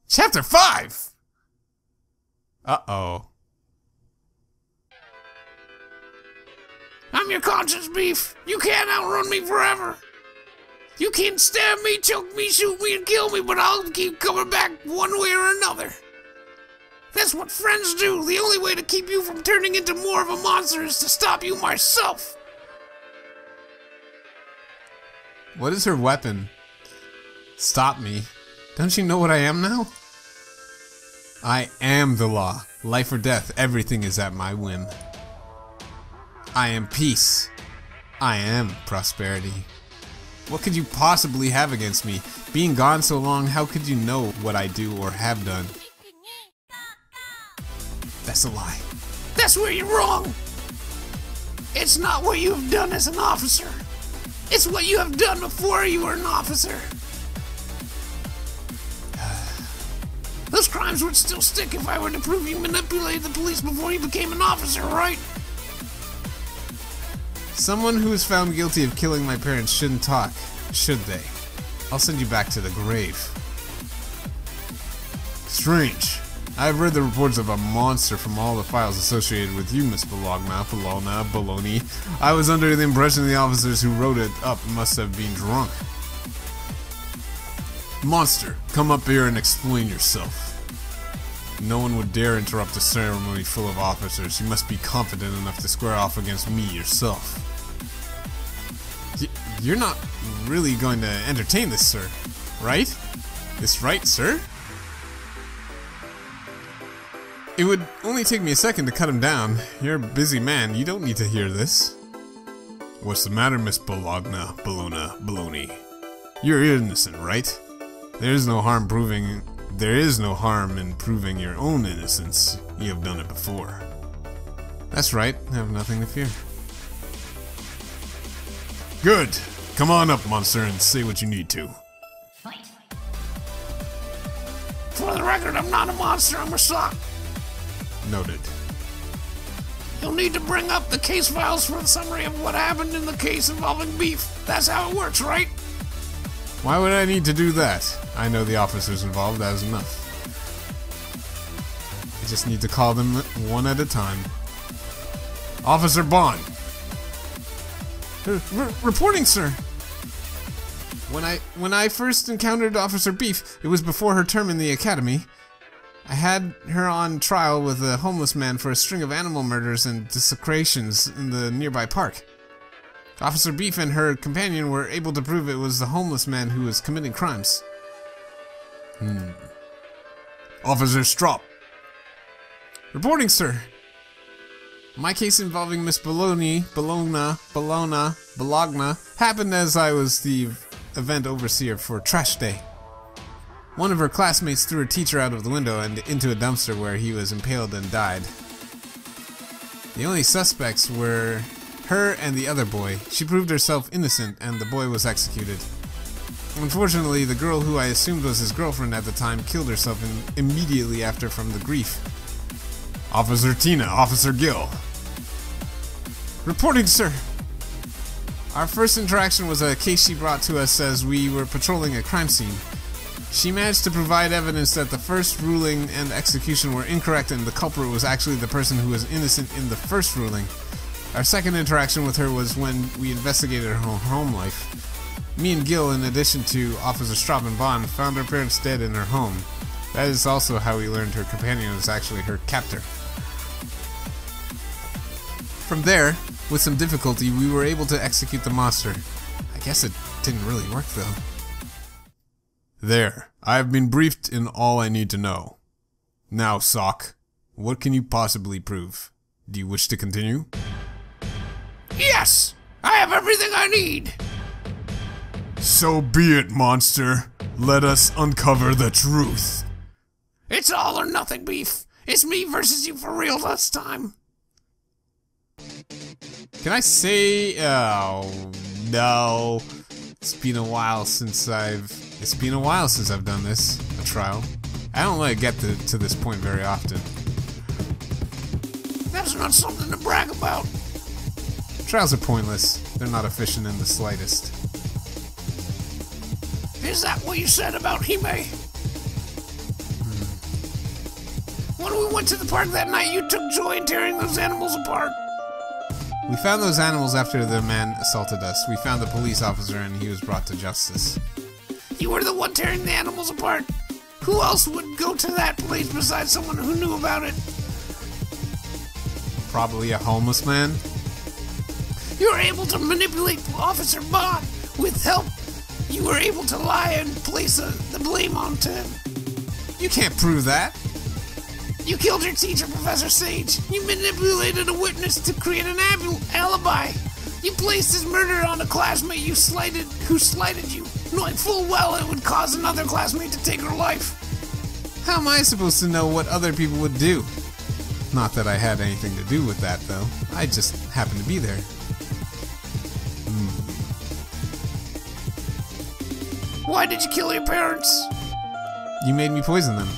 Chapter 5! Uh-oh. I'm your conscience, Beef. You can't outrun me forever. You can stab me, choke me, shoot me, and kill me, but I'll keep coming back one way or another. That's what friends do. The only way to keep you from turning into more of a monster is to stop you myself. What is her weapon? Stop me. Don't you know what I am now? I am the law. Life or death, everything is at my whim. I am peace. I am prosperity. What could you possibly have against me? Being gone so long, how could you know what I do or have done? That's a lie. That's where you're wrong. It's not what you have done as an officer. It's what you have done before you were an officer. Those crimes would still stick if I were to prove you manipulated the police before you became an officer, right? Someone who is found guilty of killing my parents shouldn't talk, should they? I'll send you back to the grave. Strange. I've read the reports of a monster from all the files associated with you, Miss Bologna. I was under the impression the officers who wrote it up must have been drunk. Monster, come up here and explain yourself. No one would dare interrupt a ceremony full of officers. You must be confident enough to square off against me yourself. You're not really going to entertain this, sir, right? This right, sir? It would only take me a second to cut him down. You're a busy man. You don't need to hear this. What's the matter, Miss Bologna? You're innocent, right? There is no harm in proving your own innocence. You have done it before. That's right. I have nothing to fear. Good. Come on up, monster, and say what you need to. Fight. For the record, I'm not a monster. I'm a sock. Noted. You'll need to bring up the case files for a summary of what happened in the case involving Beef. That's how it works, right? Why would I need to do that? I know the officers involved, that is enough. I just need to call them one at a time. Officer Bond! Reporting, sir! When I first encountered Officer Beef, it was before her term in the academy. I had her on trial with a homeless man for a string of animal murders and desecrations in the nearby park. Officer Beef and her companion were able to prove it was the homeless man who was committing crimes. Officer Strop. Reporting, sir. My case involving Miss Bologna happened as I was the event overseer for Trash Day. One of her classmates threw her teacher out of the window and into a dumpster where he was impaled and died. The only suspects were her and the other boy. She proved herself innocent and the boy was executed. Unfortunately, the girl who I assumed was his girlfriend at the time killed herself immediately after from the grief. Officer Tina, Officer Gill. Reporting, sir. Our first interaction was a case she brought to us as we were patrolling a crime scene. She managed to provide evidence that the first ruling and execution were incorrect and the culprit was actually the person who was innocent in the first ruling. Our second interaction with her was when we investigated her home life. Me and Gil, in addition to Officer Strop and Bond, found her parents dead in her home. That is also how we learned her companion was actually her captor. From there, with some difficulty, we were able to execute the monster. I guess it didn't really work though. There, I have been briefed in all I need to know. Now, Sock, what can you possibly prove? Do you wish to continue? Yes! I have everything I need! So be it, monster. Let us uncover the truth. It's all or nothing, Beef. It's me versus you for real this time. Can I say... Oh, no. It's been a while since I've done this, a trial. I don't let it get to this point very often. That's not something to brag about. Trials are pointless. They're not efficient in the slightest. Is that what you said about Hime? When we went to the park that night, you took joy in tearing those animals apart. We found those animals after the man assaulted us. We found the police officer and he was brought to justice. You were the one tearing the animals apart. Who else would go to that place besides someone who knew about it? Probably a homeless man. You were able to manipulate Officer Bond. With help, you were able to lie and place the blame onto him. You can't prove that. You killed your teacher, Professor Sage. You manipulated a witness to create an alibi. You placed his murder on a classmate who slighted you, knowing full well it would cause another classmate to take her life. How am I supposed to know what other people would do? Not that I had anything to do with that, though. I just happened to be there. Why did you kill your parents? You made me poison them.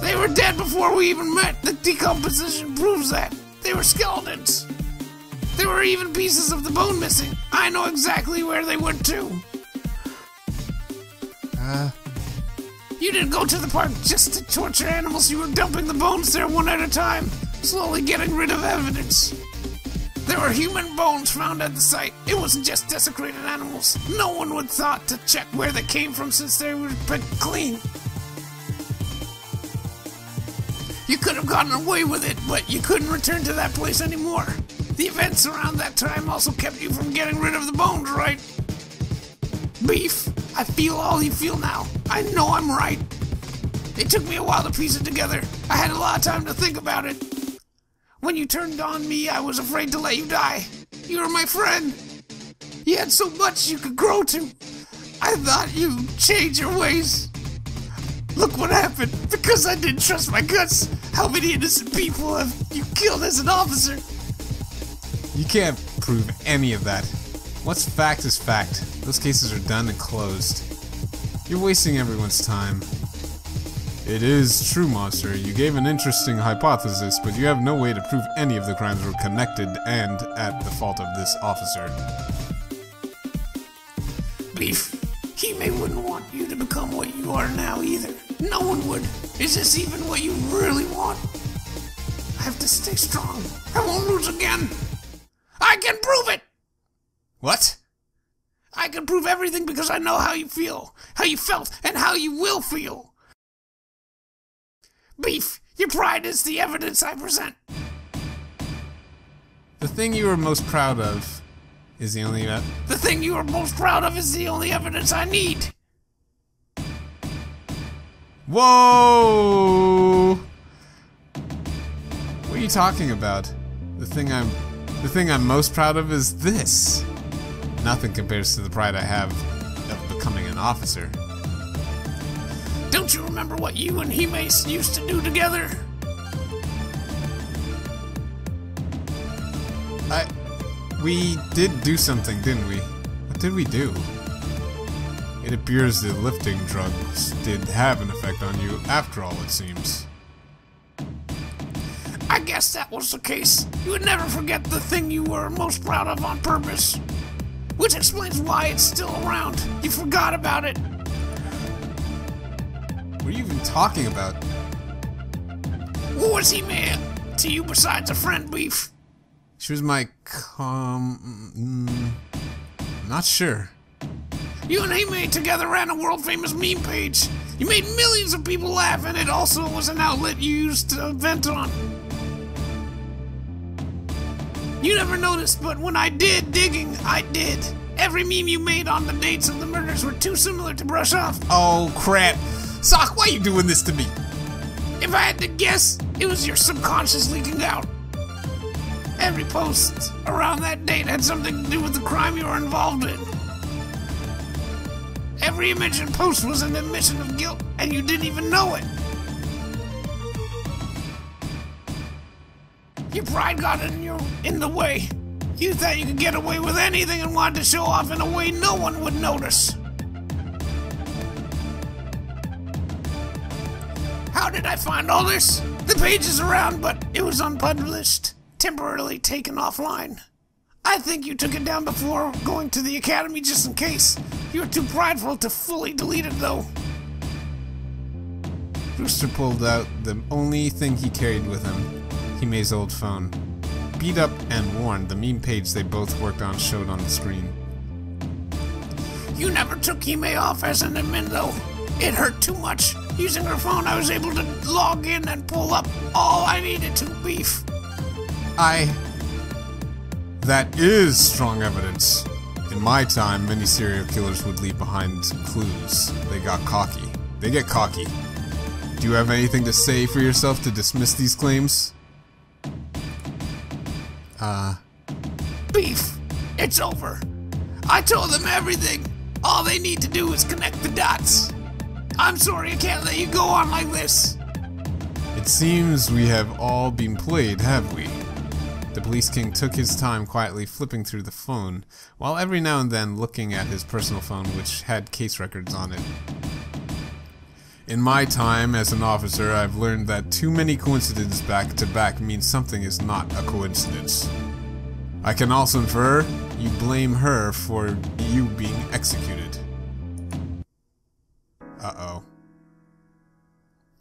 They were dead before we even met. The decomposition proves that. They were skeletons. There were even pieces of the bone missing. I know exactly where they went to. You didn't go to the park just to torture animals. You were dumping the bones there one at a time, slowly getting rid of evidence. There were human bones found at the site. It wasn't just desecrated animals. No one would thought to check where they came from since they were picked clean. You could have gotten away with it, but you couldn't return to that place anymore. The events around that time also kept you from getting rid of the bones, right? Beef, I feel all you feel now. I know I'm right. It took me a while to piece it together. I had a lot of time to think about it. When you turned on me, I was afraid to let you die. You were my friend. You had so much you could grow to. I thought you'd change your ways. Look what happened. Because I didn't trust my guts. How many innocent people have you killed as an officer? You can't prove any of that. What's fact is fact. Those cases are done and closed. You're wasting everyone's time. It is true, Monster. You gave an interesting hypothesis, but you have no way to prove any of the crimes were connected and at the fault of this officer. Beef, Hime wouldn't want you to become what you are now either. No one would. Is this even what you really want? I have to stay strong. I won't lose again. I can prove it! What? I can prove everything because I know how you feel, how you felt, and how you will feel. Beef, your pride is the evidence I present. The thing you are most proud of is the only The thing you are most proud of is the only evidence I need. Whoa! What are you talking about? The thing I'm most proud of is this. Nothing compares to the pride I have of becoming an officer. Don't you remember what you and Hime used to do together? We did do something, didn't we? What did we do? It appears the lifting drugs did have an effect on you after all, it seems. I guess that was the case. You would never forget the thing you were most proud of on purpose. Which explains why it's still around. You forgot about it. What are you even talking about? What was Hime to you besides a friend, Beef? She was my I'm not sure. You and Hime together ran a world-famous meme page. You made millions of people laugh, and it also was an outlet you used to vent on. You never noticed, but when I did digging, I did. Every meme you made on the dates of the murders were too similar to brush off. Oh, crap. Sock, why are you doing this to me? If I had to guess, it was your subconscious leaking out. Every post around that date had something to do with the crime you were involved in. Every image and post was an admission of guilt, and you didn't even know it. Your pride got in the way. You thought you could get away with anything and wanted to show off in a way no one would notice. How did I find all this? The page is around, but it was unpublished, temporarily taken offline. I think you took it down before going to the academy just in case. You were too prideful to fully delete it, though. Rooster pulled out the only thing he carried with him, Hime's old phone. Beat up and worn, the meme page they both worked on showed on the screen. You never took Hime off as an admin though. It hurt too much. Using her phone, I was able to log in and pull up all I needed to, Beef. That is strong evidence. In my time, many serial killers would leave behind clues. They got cocky. They get cocky. Do you have anything to say for yourself to dismiss these claims? Beef, it's over. I told them everything. All they need to do is connect the dots. I'm sorry, I can't let you go on like this. It seems we have all been played, have we? The police king took his time quietly flipping through the phone, while every now and then looking at his personal phone which had case records on it. In my time as an officer, I've learned that too many coincidences back to back means something is not a coincidence. I can also infer you blame her for you being executed. Uh-oh.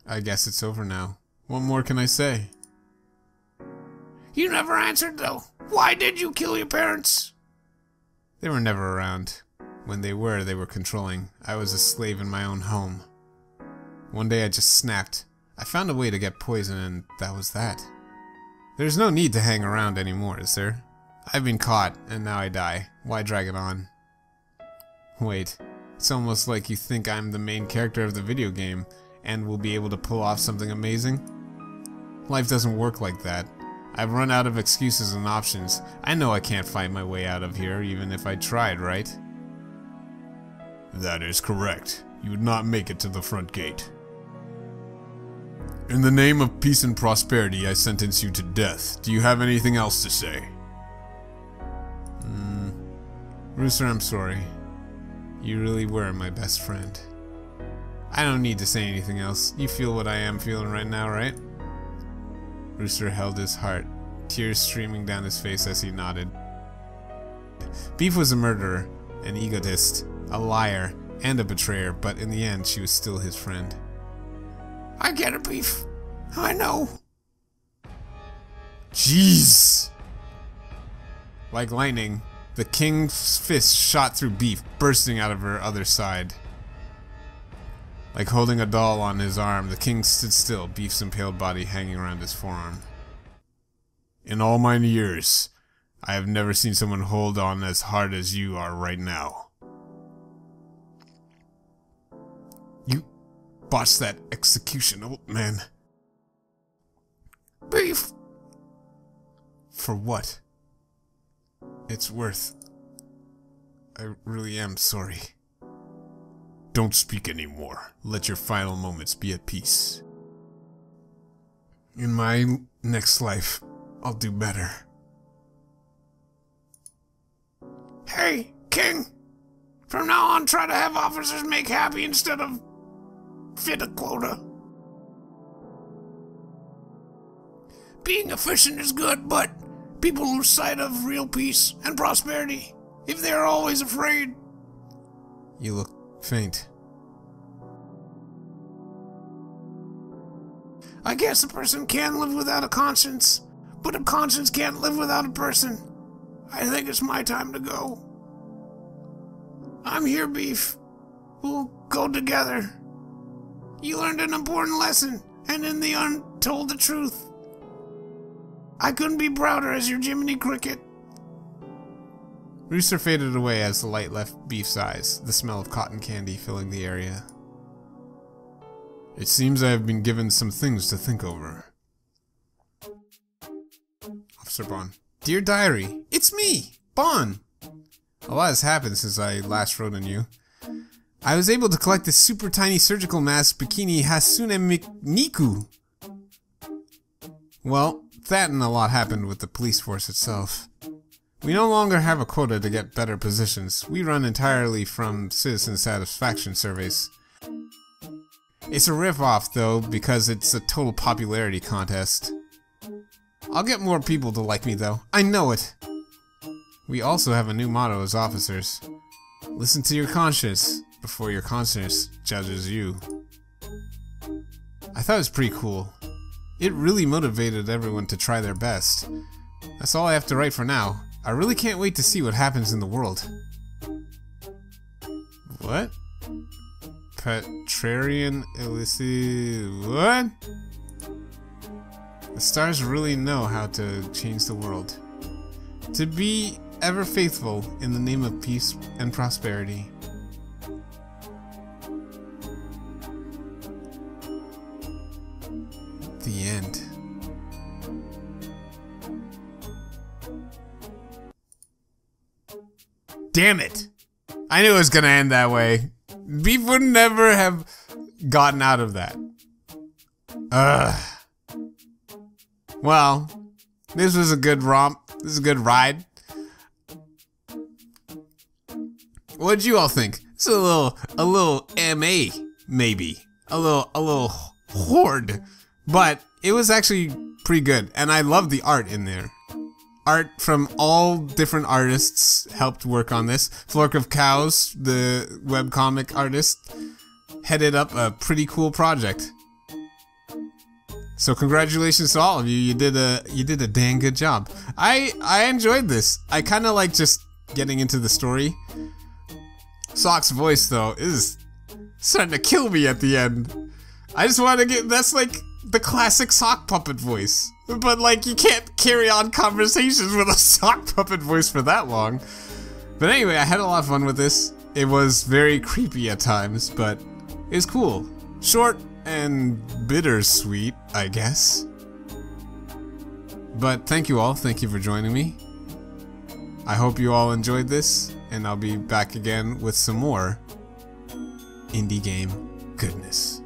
I guess it's over now. What more can I say? You never answered though. Why did you kill your parents? They were never around. When they were controlling. I was a slave in my own home. One day I just snapped. I found a way to get poison and that was that. There's no need to hang around anymore, is there? I've been caught, and now I die. Why drag it on? Wait, it's almost like you think I'm the main character of the video game, and will be able to pull off something amazing? Life doesn't work like that. I've run out of excuses and options. I know I can't fight my way out of here, even if I tried, right? That is correct. You would not make it to the front gate. In the name of peace and prosperity, I sentence you to death. Do you have anything else to say? Rooster, I'm sorry. You really were my best friend. I don't need to say anything else. You feel what I am feeling right now, right? Rooster held his heart, tears streaming down his face as he nodded. Beef was a murderer, an egotist, a liar, and a betrayer, but in the end, she was still his friend. I get it, Beef. I know. Jeez! Like lightning, the king's fist shot through Beef, bursting out of her other side. Like holding a doll on his arm, the king stood still, Beef's impaled body hanging around his forearm. In all my years, I have never seen someone hold on as hard as you are right now. You botched that execution, old man. Beef! For what? It's worth... I really am sorry. Don't speak anymore. Let your final moments be at peace. In my next life, I'll do better. Hey, King! From now on, try to have officers make happy instead of fit a quota. Being efficient is good, but people lose sight of real peace and prosperity if they are always afraid. You look faint. I guess a person can live without a conscience, but a conscience can't live without a person. I think it's my time to go. I'm here, Beef. We'll go together. You learned an important lesson, and in the end, told the truth. I couldn't be prouder as your Jiminy Cricket. Rooster faded away as the light left Beef's eyes, the smell of cotton candy filling the area. It seems I have been given some things to think over. Officer Bond. Dear Diary, it's me, Bond. A lot has happened since I last wrote on you. I was able to collect this super tiny surgical mask bikini Hasune Miku. Well, that and a lot happened with the police force itself. We no longer have a quota to get better positions. We run entirely from citizen satisfaction surveys. It's a riff-off, though, because it's a total popularity contest. I'll get more people to like me, though. I know it! We also have a new motto as officers. Listen to your conscience before your conscience judges you. thought it was pretty cool. It really motivated everyone to try their best. That's all I have to write for now. I really can't wait to see what happens in the world. What? Petrarian illicit... What? The stars really know how to change the world. To be ever faithful in the name of peace and prosperity. The end. Damn it! I knew it was gonna end that way. Beef would never have gotten out of that. Ugh. Well, this was a good romp. This is a good ride. What'd you all think? It's a little MA, maybe. A little horde. But it was actually pretty good, and I love the art in there. Art from all different artists helped work on this. Flork of Cows, the webcomic artist, headed up a pretty cool project. So congratulations to all of you. You did a dang good job. I enjoyed this. I kind of like just getting into the story. Sock's voice though is starting to kill me at the end. I just want to get, that's like the classic sock puppet voice. But like, you can't carry on conversations with a sock puppet voice for that long. But anyway, I had a lot of fun with this. It was very creepy at times, but it's cool. Short and bittersweet, I guess. But thank you all. Thank you for joining me. I hope you all enjoyed this, and I'll be back again with some more indie game goodness.